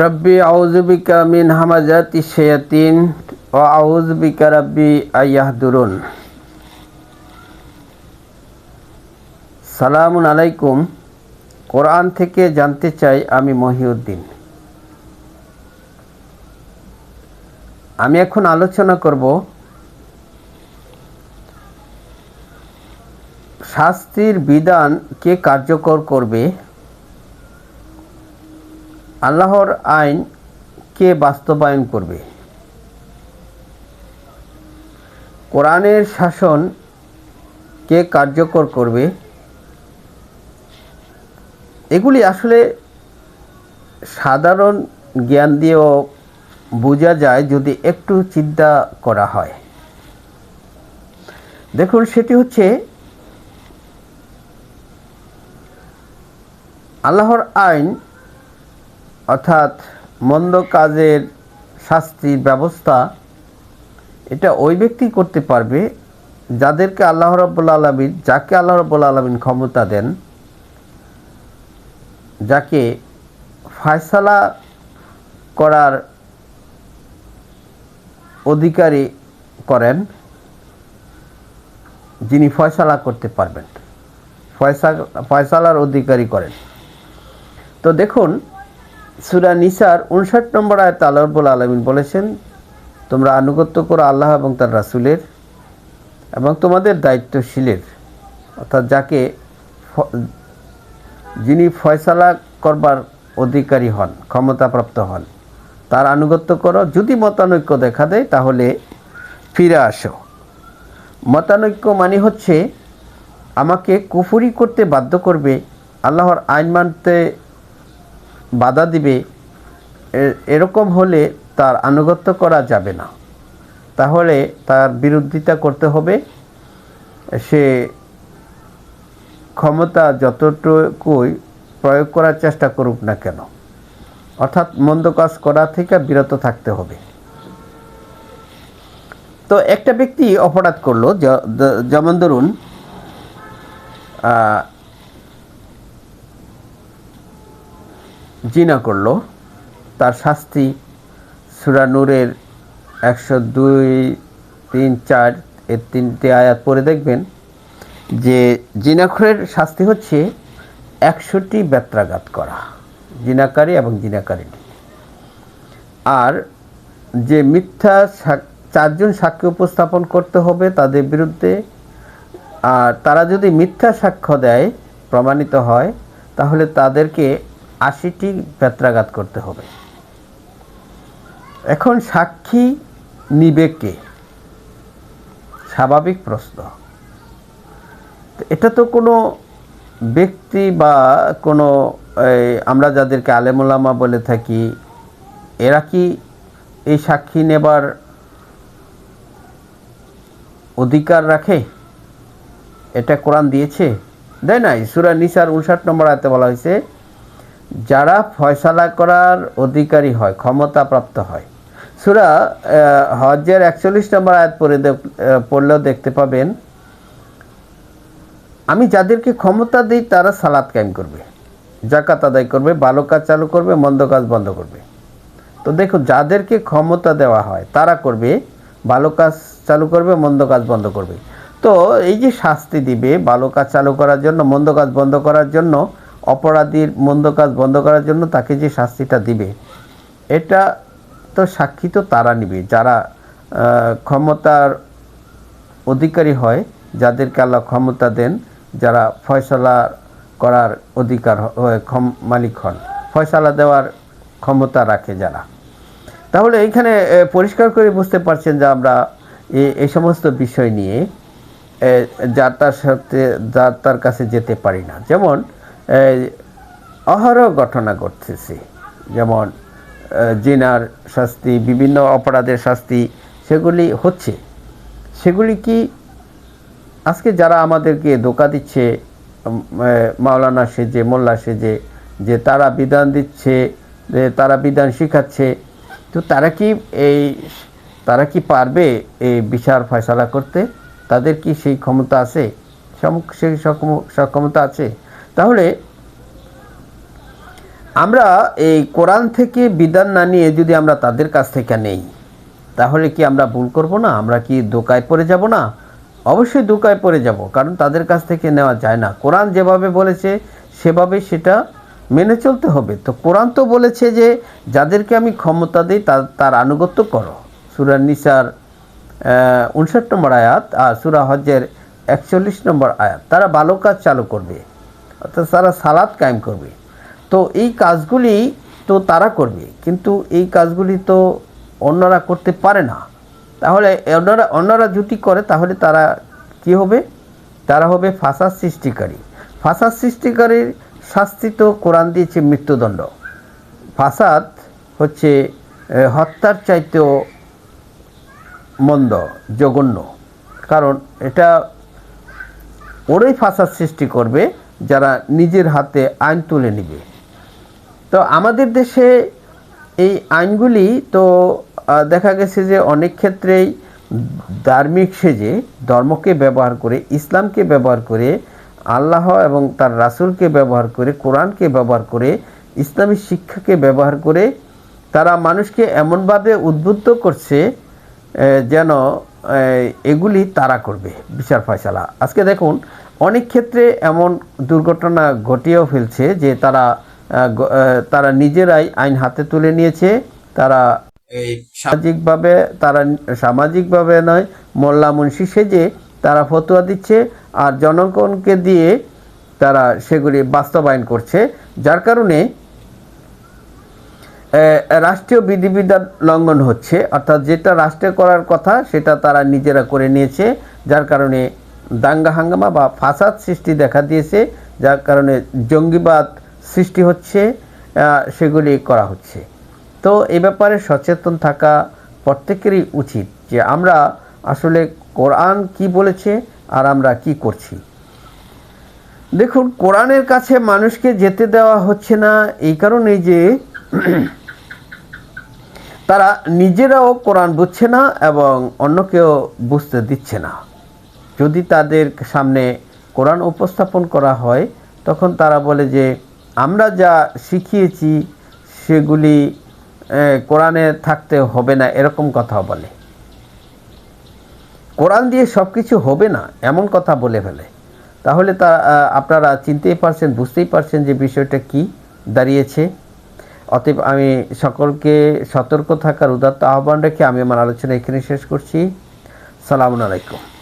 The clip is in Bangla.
রব্বি আউযু বিকা মিন হামাযাতি শায়াতিন ওয়া আউযু বিকা রব্বি আইয়াহদুরুন। সালামুন আলাইকুম। কোরআন থেকে জানতে চাই, আমি মহিউদ্দিন। আমি এখন আলোচনা করব শাস্তির বিধান কে কার্যকর করবে, আল্লাহর আইন কে বাস্তবায়ন করবে, কোরআনের শাসন কে কার্যকর করবে। এগুলি আসলে সাধারণ জ্ঞান দিয়েও বোঝা যায় যদি একটু চিন্তা করা হয়। দেখুন, সেটি হচ্ছে আল্লাহর আইন, অর্থাৎ মন্দ কাজের শাস্তির ব্যবস্থা। এটা ওই ব্যক্তি করতে পারবে যাদেরকে আল্লাহ রাব্বুল আলামিন, যাকে আল্লাহ রাব্বুল আলামিন ক্ষমতা দেন, যাকে ফয়সালা করার অধিকারী করেন, যিনি ফয়সালা করতে পারবেন, ফয়সালার অধিকারী করেন। তো দেখুন, সূরা নিসার 59 নম্বর আয়াতে আল্লাহ রাব্বুল আলামিন বলেছেন, তোমরা আনুগত্য করো আল্লাহ এবং তার রাসূলের এবং তোমাদের দায়িত্বশীলের, অর্থাৎ যিনি ফয়সালা করবার অধিকারী হন, ক্ষমতাপ্রাপ্ত হন, তার আনুগত্য করো। যদি মতানৈক্য দেখা দেয় তাহলে ফিরে আসো। মতানৈক্য মানে হচ্ছে আমাকে কুফরি করতে বাধ্য করবে, আল্লাহর আইন মানতে বাধা দিবে, এরকম হলে তার আনুগত্য করা যাবে না। তাহলে তার বিরোধিতা করতে হবে। সে ক্ষমতা যতটুকুই প্রয়োগ করার চেষ্টা করুক না কেন, অর্থাৎ মন্দ কাজ করা থেকে বিরত থাকতে হবে। তো একটা ব্যক্তি অপরাধ করলো, যেমন ধরুন জিনা করলো, তার শাস্তি সূরা নূরের 102, 3, 4 এর 3টে আয়াত পড়ে দেখবেন যে জিনাখোরের শাস্তি হচ্ছে 100টি বেত্রাঘাত করা, জিনাকারী এবং জিনাকারিণী। আর যে মিথ্যা 4জন সাক্ষী উপস্থাপন করতে হবে তাদের বিরুদ্ধে। আর তারা যদি মিথ্যা সাক্ষ্য দেয়, প্রমাণিত হয়, তাহলে তাদেরকে 80টি বেত্রাঘাত করতে হবে। এখন সাক্ষী নিবে কে? স্বাভাবিক প্রশ্ন। এটা তো কোনো ব্যক্তি বা কোনো আমরা যাদেরকে আলেম ওলামা বলে থাকি, এরা কি এই সাক্ষী নেবার অধিকার রাখে? এটা কোরআন দিয়েছে? দেয় নাই। সূরা নিসার 59 নম্বর আয়াতে বলা হয়েছে, যারা ফয়সালা করার অধিকারী হয়, ক্ষমতাপ্রাপ্ত হয়। সূরা হজ্জের 41 নম্বর আয়াত পড়লেও দেখতে পাবেন, আমি যাদেরকে ক্ষমতা দিই তারা সালাত কায়েম করবে, যাকাত আদায় করবে, ভালো কাজ চালু করবে, মন্দ কাজ বন্ধ করবে। তো দেখো, যাদেরকে ক্ষমতা দেওয়া হয় তারা করবে, ভালো কাজ চালু করবে, মন্দ কাজ বন্ধ করবে। তো এই যে শাস্তি দিবে ভালো কাজ চালু করার জন্য, মন্দ কাজ বন্ধ করার জন্য, অপরাধীর মন্দ কাজ বন্ধ করার জন্য তাকে যে শাস্তিটা দিবে, এটা তো সাক্ষী তো তারা নিবে যারা ক্ষমতার অধিকারী হয়, যাদেরকে আল্লাহ ক্ষমতা দেন, যারা ফয়সালা করার অধিকার মালিক হন, ফয়সালা দেওয়ার ক্ষমতা রাখে যারা। তাহলে এইখানে পরিষ্কার করে বুঝতে পারছেন যে আমরা এই সমস্ত বিষয় নিয়ে যার তার কাছে যেতে পারি না। যেমন অহরহ ঘটনা ঘটতেছে, যেমন জিনার শাস্তি, বিভিন্ন অপরাধের শাস্তি, সেগুলি হচ্ছে। সেগুলি কি আজকে যারা আমাদেরকে ধোঁকা দিচ্ছে, মাওলানা সেজে, মোল্লা সেজে, যে তারা বিধান দিচ্ছে, তারা বিধান শিখাচ্ছে, তো তারা কি পারবে এই বিচার ফয়সালা করতে? তাদের কি সেই ক্ষমতা আছে? সেই সক্ষমতা আছে? তাহলে আমরা এই কোরআন থেকে বিধান না নিয়ে যদি আমরা তাদের কাছ থেকে নেই, তাহলে কি আমরা ভুল করব না? আমরা কি ধোঁকায় পড়ে যাব না? অবশ্যই ধোঁকায় পড়ে যাব, কারণ তাদের কাছ থেকে নেওয়া যায় না। কোরআন যেভাবে বলেছে সেভাবে সেটা মেনে চলতে হবে। তো কোরআন তো বলেছে যে যাদেরকে আমি ক্ষমতা দিই তার আনুগত্য করো, সূরা নিসার 59 নম্বর আয়াত আর সূরা হজ্জের 41 নম্বর আয়াত। তারা ভালো কাজ চালু করবে, অর্থাৎ তারা সালাত কায়েম করবে। তো এই কাজগুলি তো তারা করবে, কিন্তু এই কাজগুলি তো অন্যরা করতে পারে না। তাহলে অন্যরা যদি করে তাহলে তারা কি হবে? তারা হবে ফাসাদ সৃষ্টিকারী। ফাসাদ সৃষ্টিকারীর শাস্তি তো কোরআন দিয়েছে মৃত্যুদণ্ড। ফাসাদ হচ্ছে হত্যার চাইতেও মন্দ, জঘন্য। কারণ এটা ওরাই ফাসাদ সৃষ্টি করবে যারা নিজের হাতে আইন তুলে নেবে। তো আমাদের দেশে এই আইনগুলি তো দেখা গেছে যে অনেক ক্ষেত্রেই ধার্মিক সেজে ধর্মকে ব্যবহার করে, ইসলামকে ব্যবহার করে, আল্লাহ এবং তার রাসূলকে ব্যবহার করে, কোরআনকে ব্যবহার করে, ইসলামী শিক্ষাকে ব্যবহার করে তারা মানুষকে এমনভাবে উদ্বুদ্ধ করছে যেন এগুলি তারা করবে বিচার ফয়সালা। আজকে দেখুন অনেক ক্ষেত্রে এমন দুর্ঘটনা ঘটিয়েও ফেলছে যে তারা নিজেরাই আইন হাতে তুলে নিয়েছে। তারা এই সামাজিকভাবে নয়, মোল্লা মুন্সি সেজে তারা ফতোয়া দিচ্ছে আর জনগণকে দিয়ে তারা সেগুলি বাস্তবায়ন করছে, যার কারণে রাষ্ট্রীয় বিধিবিধান লঙ্ঘন হচ্ছে। অর্থাৎ যেটা রাষ্ট্রে করার কথা সেটা তারা নিজেরা করে নিয়েছে, যার কারণে দাঙ্গা হাঙ্গামা বা ফাসাদ সৃষ্টি দেখা দিয়েছে, যার কারণে জঙ্গিবাদ সৃষ্টি হচ্ছে, সেগুলি করা হচ্ছে। তো এই ব্যাপারে সচেতন থাকা প্রত্যেকেরই উচিত যে আমরা আসলে কোরআন কি বলেছে আর আমরা কি করছি। দেখুন কোরআনের কাছে মানুষকে যেতে দেওয়া হচ্ছে না এই কারণেই যে তারা নিজেরাও কোরআন বুঝছে না এবং অন্যকেও বুঝতে দিচ্ছে না। যদি তাদের সামনে কোরআন উপস্থাপন করা হয় তখন তারা বলে যে আমরা যা শিখিয়েছি সেগুলি কোরআনে থাকতে হবে না, এরকম কথা বলে। কোরআন দিয়ে সব কিছু হবে না এমন কথা বলে ফেলে। তাহলে আপনারা চিনতেই পারছেন, বুঝতেই পারছেন যে বিষয়টা কি দাঁড়িয়েছে। অতএব আমি সকলকে সতর্ক থাকার উদাত্ত আহ্বান রেখে আমি আমার আলোচনা এখানে শেষ করছি। সালামু আলাইকুম।